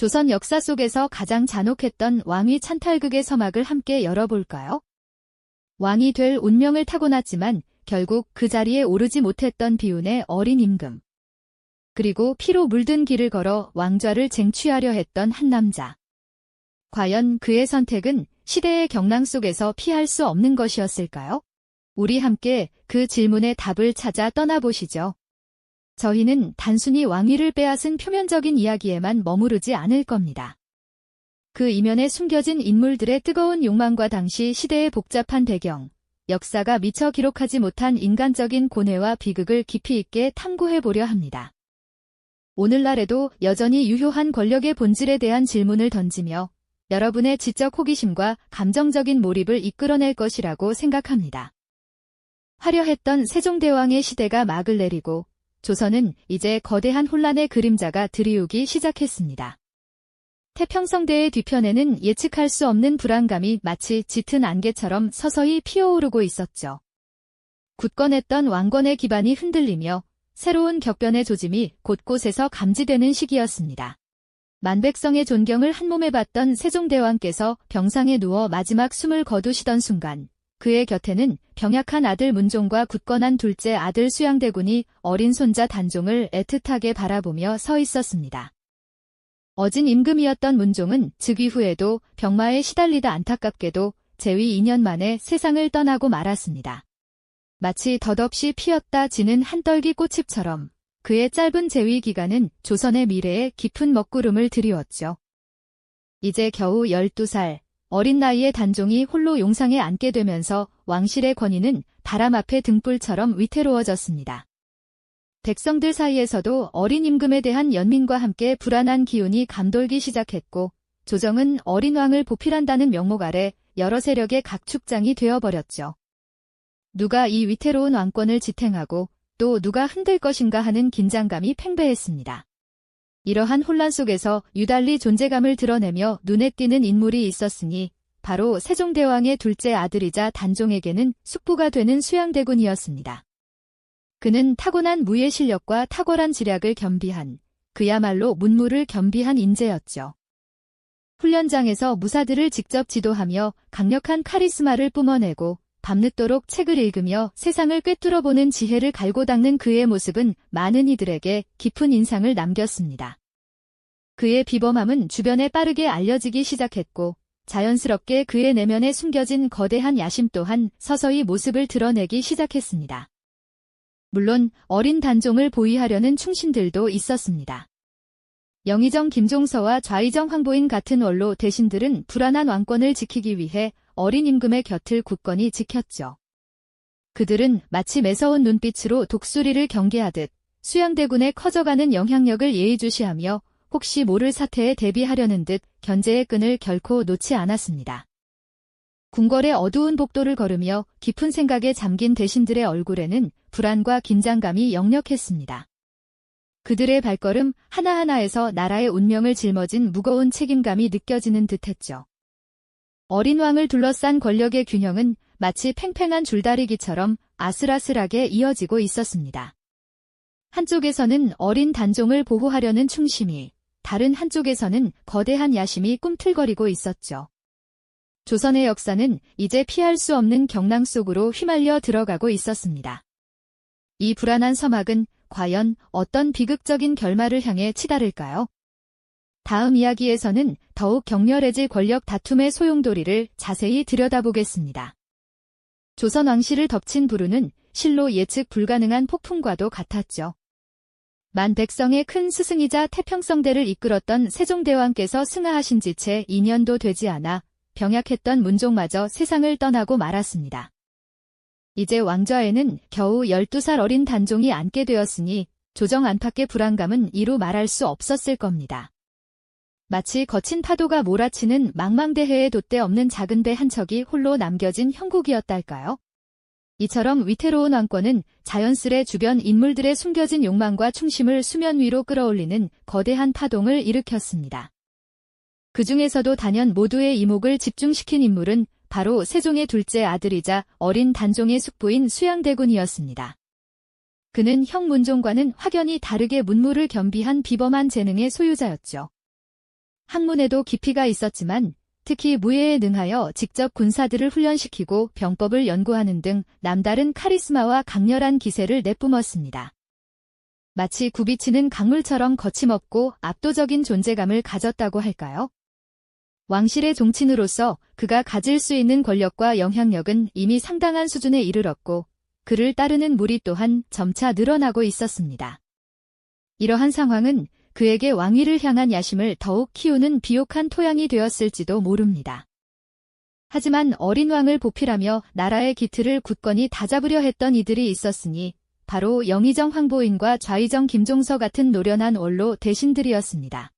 조선 역사 속에서 가장 잔혹했던 왕위 찬탈극의 서막을 함께 열어볼까요? 왕이 될 운명을 타고났지만 결국 그 자리에 오르지 못했던 비운의 어린 임금. 그리고 피로 물든 길을 걸어 왕좌를 쟁취하려 했던 한 남자. 과연 그의 선택은 시대의 경랑 속에서 피할 수 없는 것이었을까요? 우리 함께 그 질문의 답을 찾아 떠나보시죠. 저희는 단순히 왕위를 빼앗은 표면적인 이야기에만 머무르지 않을 겁니다. 그 이면에 숨겨진 인물들의 뜨거운 욕망과 당시 시대의 복잡한 배경, 역사가 미처 기록하지 못한 인간적인 고뇌와 비극을 깊이 있게 탐구해보려 합니다. 오늘날에도 여전히 유효한 권력의 본질에 대한 질문을 던지며 여러분의 지적 호기심과 감정적인 몰입을 이끌어낼 것이라고 생각합니다. 화려했던 세종대왕의 시대가 막을 내리고 조선은 이제 거대한 혼란의 그림자가 드리우기 시작했습니다. 태평성대의 뒤편에는 예측할 수 없는 불안감이 마치 짙은 안개처럼 서서히 피어오르고 있었죠. 굳건했던 왕권의 기반이 흔들리며 새로운 격변의 조짐이 곳곳에서 감지되는 시기였습니다. 만백성의 존경을 한몸에 받던 세종대왕께서 병상에 누워 마지막 숨을 거두시던 순간 그의 곁에는 병약한 아들 문종과 굳건한 둘째 아들 수양대군이 어린 손자 단종을 애틋하게 바라보며 서 있었습니다. 어진 임금이었던 문종은 즉위 후에도 병마에 시달리다 안타깝게도 재위 2년 만에 세상을 떠나고 말았습니다. 마치 덧없이 피었다 지는 한떨기 꽃잎처럼 그의 짧은 재위 기간은 조선의 미래에 깊은 먹구름을 드리웠죠. 이제 겨우 12살, 어린 나이에 단종이 홀로 용상에 앉게 되면서 왕실의 권위는 바람 앞의 등불처럼 위태로워졌습니다. 백성들 사이에서도 어린 임금에 대한 연민과 함께 불안한 기운이 감돌기 시작했고 조정은 어린 왕을 보필한다는 명목 아래 여러 세력의 각축장이 되어버렸죠. 누가 이 위태로운 왕권을 지탱하고 또 누가 흔들 것인가 하는 긴장감이 팽배했습니다. 이러한 혼란 속에서 유달리 존재감을 드러내며 눈에 띄는 인물이 있었으니 바로 세종대왕의 둘째 아들이자 단종에게는 숙부가 되는 수양대군이었습니다. 그는 타고난 무예 실력과 탁월한 지략을 겸비한 그야말로 문무를 겸비한 인재였죠. 훈련장에서 무사들을 직접 지도하며 강력한 카리스마를 뿜어내고 밤늦도록 책을 읽으며 세상을 꿰뚫어보는 지혜를 갈고 닦는 그의 모습은 많은 이들에게 깊은 인상을 남겼습니다. 그의 비범함은 주변에 빠르게 알려지기 시작했고 자연스럽게 그의 내면에 숨겨진 거대한 야심 또한 서서히 모습을 드러내기 시작했습니다. 물론 어린 단종을 보위하려는 충신들도 있었습니다. 영의정 김종서와 좌의정 황보인 같은 원로 대신들은 불안한 왕권을 지키기 위해 어린 임금의 곁을 굳건히 지켰죠. 그들은 마치 매서운 눈빛으로 독수리를 경계하듯 수양대군의 커져가는 영향력을 예의주시하며 혹시 모를 사태에 대비하려는 듯 견제의 끈을 결코 놓지 않았습니다. 궁궐의 어두운 복도를 걸으며 깊은 생각에 잠긴 대신들의 얼굴에는 불안과 긴장감이 역력했습니다. 그들의 발걸음 하나하나에서 나라의 운명을 짊어진 무거운 책임감이 느껴지는 듯했죠. 어린 왕을 둘러싼 권력의 균형은 마치 팽팽한 줄다리기처럼 아슬아슬하게 이어지고 있었습니다. 한쪽에서는 어린 단종을 보호하려는 충심이, 다른 한쪽에서는 거대한 야심이 꿈틀거리고 있었죠. 조선의 역사는 이제 피할 수 없는 경랑 속으로 휘말려 들어가고 있었습니다. 이 불안한 서막은 과연 어떤 비극적인 결말을 향해 치달을까요? 다음 이야기에서는 더욱 격렬해질 권력 다툼의 소용돌이를 자세히 들여다보겠습니다. 조선 왕실을 덮친 불운은 실로 예측 불가능한 폭풍과도 같았죠. 만 백성의 큰 스승이자 태평성대를 이끌었던 세종대왕께서 승하하신 지 채 2년도 되지 않아 병약했던 문종마저 세상을 떠나고 말았습니다. 이제 왕좌에는 겨우 12살 어린 단종이 앉게 되었으니 조정 안팎의 불안감은 이루 말할 수 없었을 겁니다. 마치 거친 파도가 몰아치는 망망대해에 돛대 없는 작은 배 한 척이 홀로 남겨진 형국이었달까요? 이처럼 위태로운 왕권은 자연스레 주변 인물들의 숨겨진 욕망과 충심을 수면 위로 끌어올리는 거대한 파동을 일으켰습니다. 그 중에서도 단연 모두의 이목을 집중시킨 인물은 바로 세종의 둘째 아들이자 어린 단종의 숙부인 수양대군이었습니다. 그는 형 문종과는 확연히 다르게 문무를 겸비한 비범한 재능의 소유자였죠. 학문에도 깊이가 있었지만 특히 무예에 능하여 직접 군사들을 훈련시키고 병법을 연구하는 등 남다른 카리스마와 강렬한 기세를 내뿜었습니다. 마치 굽이치는 강물처럼 거침없고 압도적인 존재감을 가졌다고 할까요? 왕실의 종친으로서 그가 가질 수 있는 권력과 영향력은 이미 상당한 수준에 이르렀고 그를 따르는 무리 또한 점차 늘어나고 있었습니다. 이러한 상황은 그에게 왕위를 향한 야심을 더욱 키우는 비옥한 토양이 되었을지도 모릅니다. 하지만 어린 왕을 보필하며 나라의 기틀을 굳건히 다잡으려 했던 이들이 있었으니 바로 영의정 황보인과 좌의정 김종서 같은 노련한 원로 대신들이었습니다.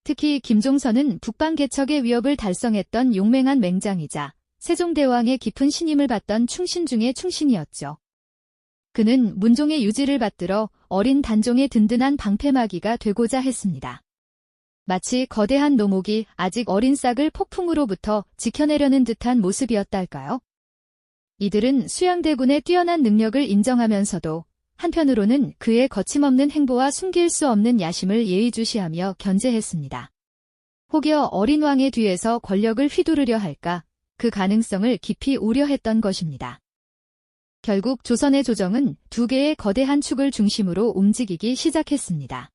특히 김종서는 북방 개척의 위협을 달성했던 용맹한 맹장이자 세종대왕의 깊은 신임을 받던 충신 중의 충신이었죠. 그는 문종의 유지를 받들어 어린 단종의 든든한 방패막이가 되고자 했습니다. 마치 거대한 노목이 아직 어린 싹을 폭풍으로부터 지켜내려는 듯한 모습이었달까요? 이들은 수양대군의 뛰어난 능력을 인정하면서도 한편으로는 그의 거침없는 행보와 숨길 수 없는 야심을 예의주시하며 견제했습니다. 혹여 어린 왕의 뒤에서 권력을 휘두르려 할까 그 가능성을 깊이 우려했던 것입니다. 결국 조선의 조정은 두 개의 거대한 축을 중심으로 움직이기 시작했습니다.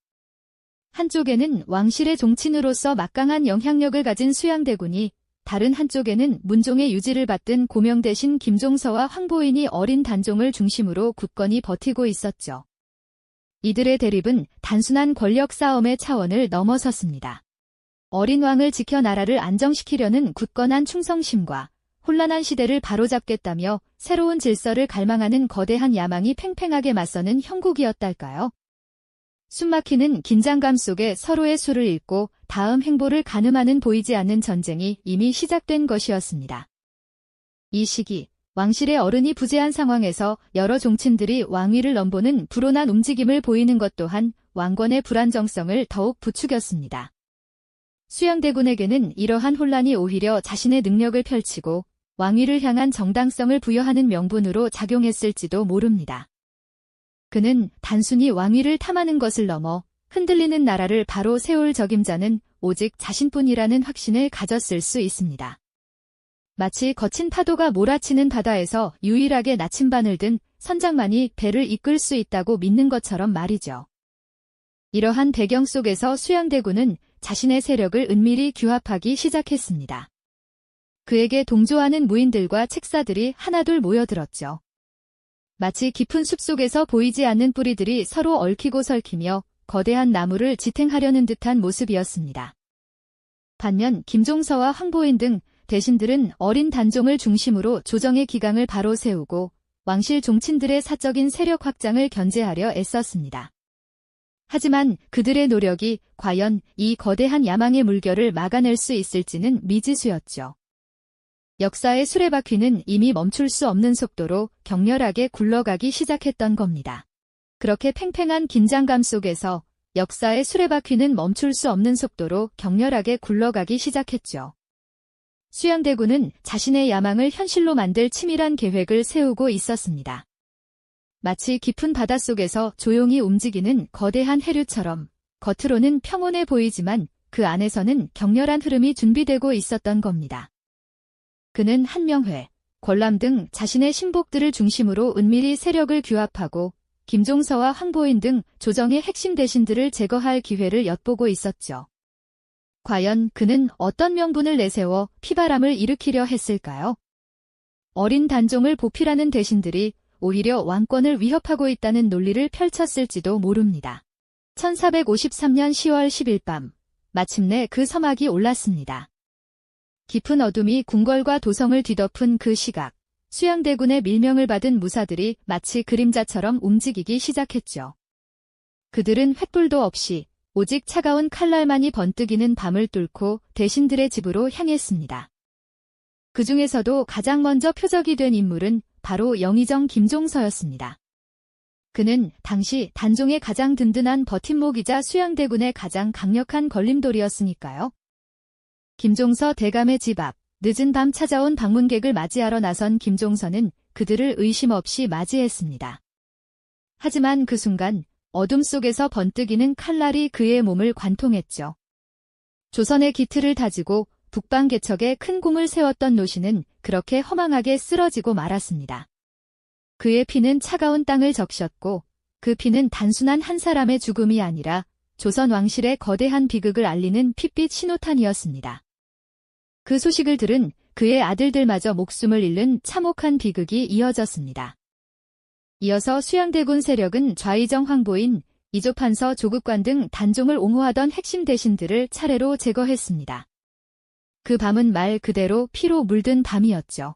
한쪽에는 왕실의 종친으로서 막강한 영향력을 가진 수양대군이, 다른 한쪽에는 문종의 유지를 받든 고명대신 김종서와 황보인이 어린 단종을 중심으로 굳건히 버티고 있었죠. 이들의 대립은 단순한 권력 싸움의 차원을 넘어섰습니다. 어린 왕을 지켜 나라를 안정시키려는 굳건한 충성심과 혼란한 시대를 바로잡겠다며 새로운 질서를 갈망하는 거대한 야망이 팽팽하게 맞서는 형국이었달까요? 숨막히는 긴장감 속에 서로의 수를 읽고 다음 행보를 가늠하는 보이지 않는 전쟁이 이미 시작된 것이었습니다. 이 시기, 왕실의 어른이 부재한 상황에서 여러 종친들이 왕위를 넘보는 불온한 움직임을 보이는 것 또한 왕권의 불안정성을 더욱 부추겼습니다. 수양대군에게는 이러한 혼란이 오히려 자신의 능력을 펼치고 왕위를 향한 정당성을 부여하는 명분으로 작용했을지도 모릅니다. 그는 단순히 왕위를 탐하는 것을 넘어 흔들리는 나라를 바로 세울 적임자는 오직 자신뿐이라는 확신을 가졌을 수 있습니다. 마치 거친 파도가 몰아치는 바다에서 유일하게 나침반을 든 선장만이 배를 이끌 수 있다고 믿는 것처럼 말이죠. 이러한 배경 속에서 수양대군은 자신의 세력을 은밀히 규합하기 시작했습니다. 그에게 동조하는 무인들과 책사들이 하나둘 모여들었죠. 마치 깊은 숲속에서 보이지 않는 뿌리들이 서로 얽히고 설키며 거대한 나무를 지탱하려는 듯한 모습이었습니다. 반면 김종서와 황보인 등 대신들은 어린 단종을 중심으로 조정의 기강을 바로 세우고 왕실 종친들의 사적인 세력 확장을 견제하려 애썼습니다. 하지만 그들의 노력이 과연 이 거대한 야망의 물결을 막아낼 수 있을지는 미지수였죠. 역사의 수레바퀴는 이미 멈출 수 없는 속도로 격렬하게 굴러가기 시작했던 겁니다. 그렇게 팽팽한 긴장감 속에서 역사의 수레바퀴는 멈출 수 없는 속도로 격렬하게 굴러가기 시작했죠. 수양대군은 자신의 야망을 현실로 만들 치밀한 계획을 세우고 있었습니다. 마치 깊은 바닷속에서 조용히 움직이는 거대한 해류처럼 겉으로는 평온해 보이지만 그 안에서는 격렬한 흐름이 준비되고 있었던 겁니다. 그는 한명회, 권람 등 자신의 신복들을 중심으로 은밀히 세력을 규합하고 김종서와 황보인 등 조정의 핵심 대신들을 제거할 기회를 엿보고 있었죠. 과연 그는 어떤 명분을 내세워 피바람을 일으키려 했을까요? 어린 단종을 보필하는 대신들이 오히려 왕권을 위협하고 있다는 논리를 펼쳤을지도 모릅니다. 1453년 10월 10일 밤, 마침내 그 서막이 올랐습니다. 깊은 어둠이 궁궐과 도성을 뒤덮은 그 시각, 수양대군의 밀명을 받은 무사들이 마치 그림자처럼 움직이기 시작했죠. 그들은 횃불도 없이 오직 차가운 칼날만이 번뜩이는 밤을 뚫고 대신들의 집으로 향했습니다. 그 중에서도 가장 먼저 표적이 된 인물은 바로 영의정 김종서였습니다. 그는 당시 단종의 가장 든든한 버팀목이자 수양대군의 가장 강력한 걸림돌이었으니까요. 김종서 대감의 집 앞, 늦은 밤 찾아온 방문객을 맞이하러 나선 김종서는 그들을 의심 없이 맞이했습니다. 하지만 그 순간 어둠 속에서 번뜩이는 칼날이 그의 몸을 관통했죠. 조선의 기틀을 다지고 북방개척에 큰 공을 세웠던 노신은 그렇게 허망하게 쓰러지고 말았습니다. 그의 피는 차가운 땅을 적셨고 그 피는 단순한 한 사람의 죽음이 아니라 조선 왕실의 거대한 비극을 알리는 핏빛 신호탄이었습니다. 그 소식을 들은 그의 아들들마저 목숨을 잃는 참혹한 비극이 이어졌습니다. 이어서 수양대군 세력은 좌의정 황보인, 이조판서 조국관 등 단종을 옹호하던 핵심 대신들을 차례로 제거했습니다. 그 밤은 말 그대로 피로 물든 밤이었죠.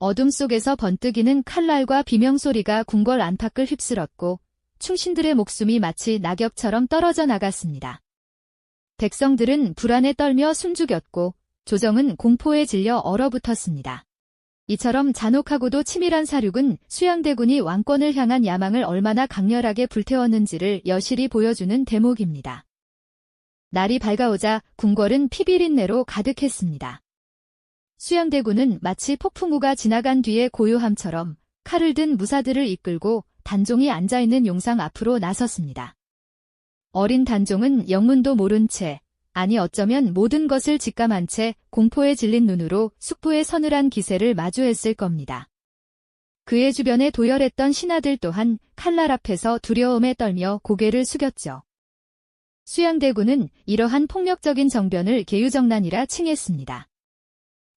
어둠 속에서 번뜩이는 칼날과 비명소리가 궁궐 안팎을 휩쓸었고 충신들의 목숨이 마치 낙엽처럼 떨어져 나갔습니다. 백성들은 불안에 떨며 숨죽였고 조정은 공포에 질려 얼어붙었습니다. 이처럼 잔혹하고도 치밀한 사륙은 수양대군이 왕권을 향한 야망을 얼마나 강렬하게 불태웠는지를 여실히 보여주는 대목입니다. 날이 밝아오자 궁궐은 피비린내로 가득했습니다. 수양대군은 마치 폭풍우가 지나간 뒤의 고요함처럼 칼을 든 무사들을 이끌고 단종이 앉아있는 용상 앞으로 나섰습니다. 어린 단종은 영문도 모른 채, 아니 어쩌면 모든 것을 직감한 채 공포에 질린 눈으로 숙부의 서늘한 기세를 마주했을 겁니다. 그의 주변에 도열했던 신하들 또한 칼날 앞에서 두려움에 떨며 고개를 숙였죠. 수양대군은 이러한 폭력적인 정변을 계유정난이라 칭했습니다.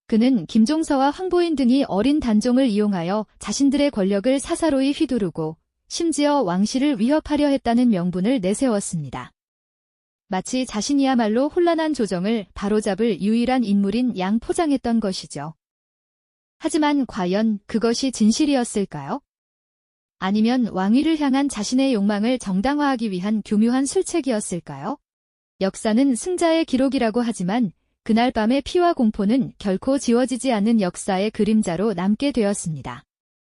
그는 김종서와 황보인 등이 어린 단종을 이용하여 자신들의 권력을 사사로이 휘두르고 심지어 왕실을 위협하려 했다는 명분을 내세웠습니다. 마치 자신이야말로 혼란한 조정을 바로잡을 유일한 인물인 양 포장했던 것이죠. 하지만 과연 그것이 진실이었을까요? 아니면 왕위를 향한 자신의 욕망을 정당화하기 위한 교묘한 술책이었을까요? 역사는 승자의 기록이라고 하지만 그날 밤의 피와 공포는 결코 지워지지 않는 역사의 그림자로 남게 되었습니다.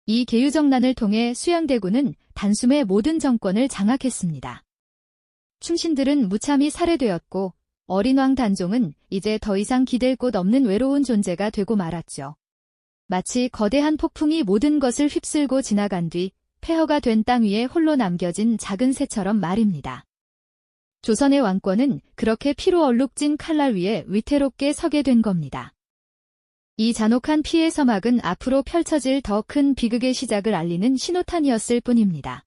이 계유정난을 통해 수양대군은 단숨에 모든 정권을 장악했습니다. 충신들은 무참히 살해되었고 어린 왕 단종은 이제 더 이상 기댈 곳 없는 외로운 존재가 되고 말았죠. 마치 거대한 폭풍이 모든 것을 휩쓸고 지나간 뒤 폐허가 된 땅 위에 홀로 남겨진 작은 새처럼 말입니다. 조선의 왕권은 그렇게 피로 얼룩진 칼날 위에 위태롭게 서게 된 겁니다. 이 잔혹한 피의 서막은 앞으로 펼쳐질 더 큰 비극의 시작을 알리는 신호탄이었을 뿐입니다.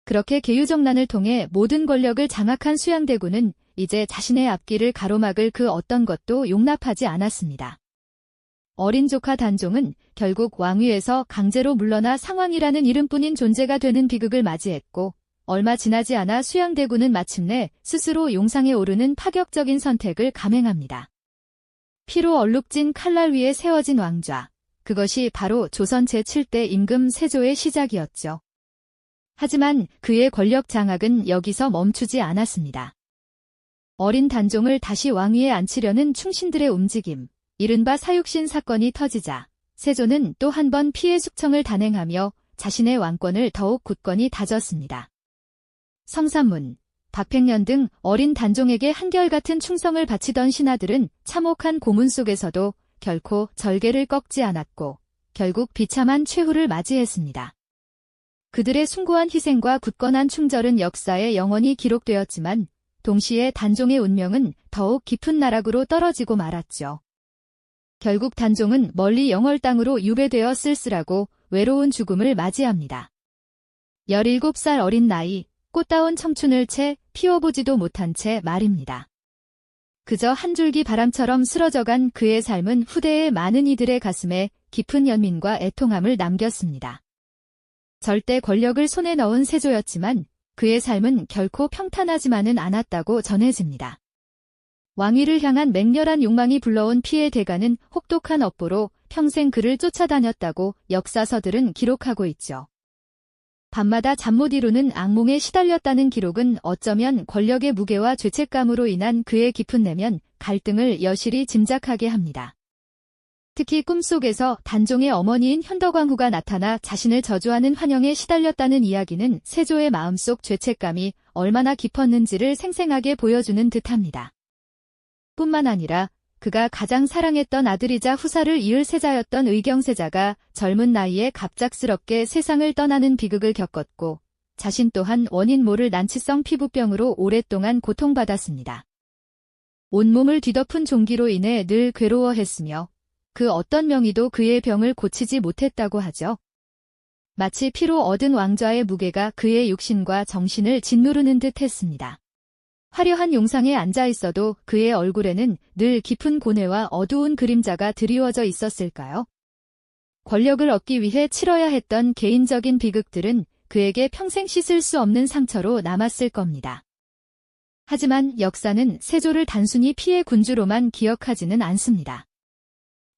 그렇게 계유정난을 통해 모든 권력을 장악한 수양대군은 이제 자신의 앞길을 가로막을 그 어떤 것도 용납하지 않았습니다. 어린 조카 단종은 결국 왕위에서 강제로 물러나 상왕이라는 이름뿐인 존재가 되는 비극을 맞이했고 얼마 지나지 않아 수양대군은 마침내 스스로 용상에 오르는 파격적인 선택을 감행합니다. 피로 얼룩진 칼날 위에 세워진 왕좌, 그것이 바로 조선 제7대 임금 세조의 시작이었죠. 하지만 그의 권력 장악은 여기서 멈추지 않았습니다. 어린 단종을 다시 왕위에 앉히려는 충신들의 움직임, 이른바 사육신 사건이 터지자 세조는 또 한 번 피해 숙청을 단행하며 자신의 왕권을 더욱 굳건히 다졌습니다. 성삼문, 박팽년 등 어린 단종에게 한결같은 충성을 바치던 신하들은 참혹한 고문 속에서도 결코 절개를 꺾지 않았고 결국 비참한 최후를 맞이했습니다. 그들의 숭고한 희생과 굳건한 충절은 역사에 영원히 기록되었지만 동시에 단종의 운명은 더욱 깊은 나락으로 떨어지고 말았죠. 결국 단종은 멀리 영월 땅으로 유배되어 쓸쓸하고 외로운 죽음을 맞이합니다. 17살 어린 나이, 꽃다운 청춘을 채 피워보지도 못한 채 말입니다. 그저 한 줄기 바람처럼 쓰러져간 그의 삶은 후대의 많은 이들의 가슴에 깊은 연민과 애통함을 남겼습니다. 절대 권력을 손에 넣은 세조였지만 그의 삶은 결코 평탄하지만은 않았다고 전해집니다. 왕위를 향한 맹렬한 욕망이 불러온 피의 대가는 혹독한 업보로 평생 그를 쫓아다녔다고 역사서들은 기록하고 있죠. 밤마다 잠 못 이루는 악몽에 시달렸다는 기록은 어쩌면 권력의 무게와 죄책감으로 인한 그의 깊은 내면, 갈등을 여실히 짐작하게 합니다. 특히 꿈속에서 단종의 어머니인 현덕왕후가 나타나 자신을 저주하는 환영에 시달렸다는 이야기는 세조의 마음속 죄책감이 얼마나 깊었는지를 생생하게 보여주는 듯합니다. 뿐만 아니라 그가 가장 사랑했던 아들이자 후사를 이을 세자였던 의경세자가 젊은 나이에 갑작스럽게 세상을 떠나는 비극을 겪었고 자신 또한 원인 모를 난치성 피부병으로 오랫동안 고통받았습니다. 온몸을 뒤덮은 종기로 인해 늘 괴로워했으며 그 어떤 명의도 그의 병을 고치지 못했다고 하죠. 마치 피로 얻은 왕좌의 무게가 그의 육신과 정신을 짓누르는 듯 했습니다. 화려한 용상에 앉아 있어도 그의 얼굴에는 늘 깊은 고뇌와 어두운 그림자가 드리워져 있었을까요? 권력을 얻기 위해 치러야 했던 개인적인 비극들은 그에게 평생 씻을 수 없는 상처로 남았을 겁니다. 하지만 역사는 세조를 단순히 피해 군주로만 기억하지는 않습니다.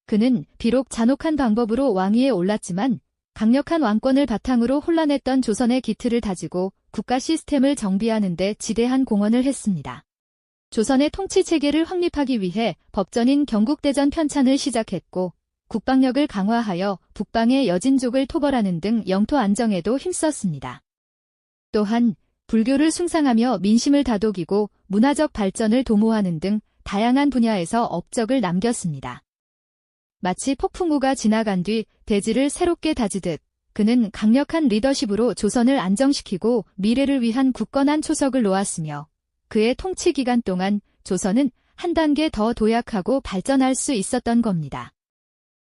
그는 비록 잔혹한 방법으로 왕위에 올랐지만 강력한 왕권을 바탕으로 혼란했던 조선의 기틀을 다지고 국가 시스템을 정비하는 데 지대한 공헌을 했습니다. 조선의 통치 체계를 확립하기 위해 법전인 경국대전 편찬을 시작했고 국방력을 강화하여 북방의 여진족을 토벌하는 등 영토 안정에도 힘썼습니다. 또한 불교를 숭상하며 민심을 다독이고 문화적 발전을 도모하는 등 다양한 분야에서 업적을 남겼습니다. 마치 폭풍우가 지나간 뒤 대지를 새롭게 다지듯 그는 강력한 리더십으로 조선을 안정시키고 미래를 위한 굳건한 초석을 놓았으며 그의 통치 기간 동안 조선은 한 단계 더 도약하고 발전할 수 있었던 겁니다.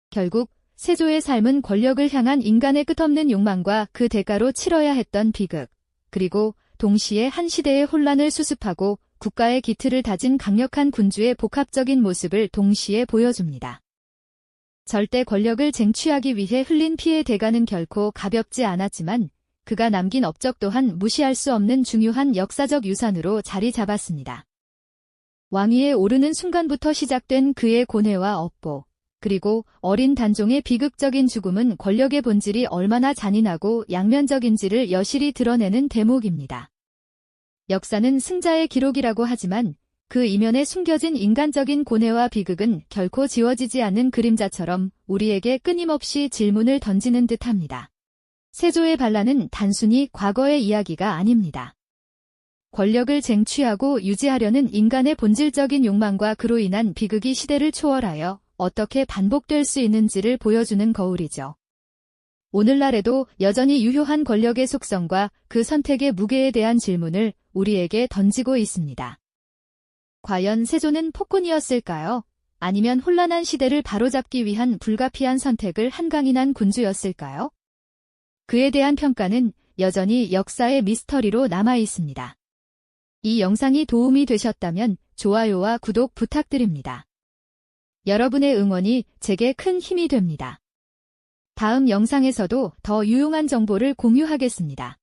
결국 세조의 삶은 권력을 향한 인간의 끝없는 욕망과 그 대가로 치러야 했던 비극, 그리고 동시에 한 시대의 혼란을 수습하고 국가의 기틀을 다진 강력한 군주의 복합적인 모습을 동시에 보여줍니다. 절대 권력을 쟁취하기 위해 흘린 피의 대가는 결코 가볍지 않았지만 그가 남긴 업적 또한 무시할 수 없는 중요한 역사적 유산으로 자리 잡았습니다. 왕위에 오르는 순간부터 시작된 그의 고뇌와 업보, 그리고 어린 단종의 비극적인 죽음은 권력의 본질이 얼마나 잔인하고 양면적인지를 여실히 드러내는 대목입니다. 역사는 승자의 기록이라고 하지만 그 이면에 숨겨진 인간적인 고뇌와 비극은 결코 지워지지 않는 그림자처럼 우리에게 끊임없이 질문을 던지는 듯합니다. 세조의 반란은 단순히 과거의 이야기가 아닙니다. 권력을 쟁취하고 유지하려는 인간의 본질적인 욕망과 그로 인한 비극이 시대를 초월하여 어떻게 반복될 수 있는지를 보여주는 거울이죠. 오늘날에도 여전히 유효한 권력의 속성과 그 선택의 무게에 대한 질문을 우리에게 던지고 있습니다. 과연 세조는 폭군이었을까요? 아니면 혼란한 시대를 바로잡기 위한 불가피한 선택을 한강인한 군주였을까요? 그에 대한 평가는 여전히 역사의 미스터리로 남아 있습니다. 이 영상이 도움이 되셨다면 좋아요와 구독 부탁드립니다. 여러분의 응원이 제게 큰 힘이 됩니다. 다음 영상에서도 더 유용한 정보를 공유하겠습니다.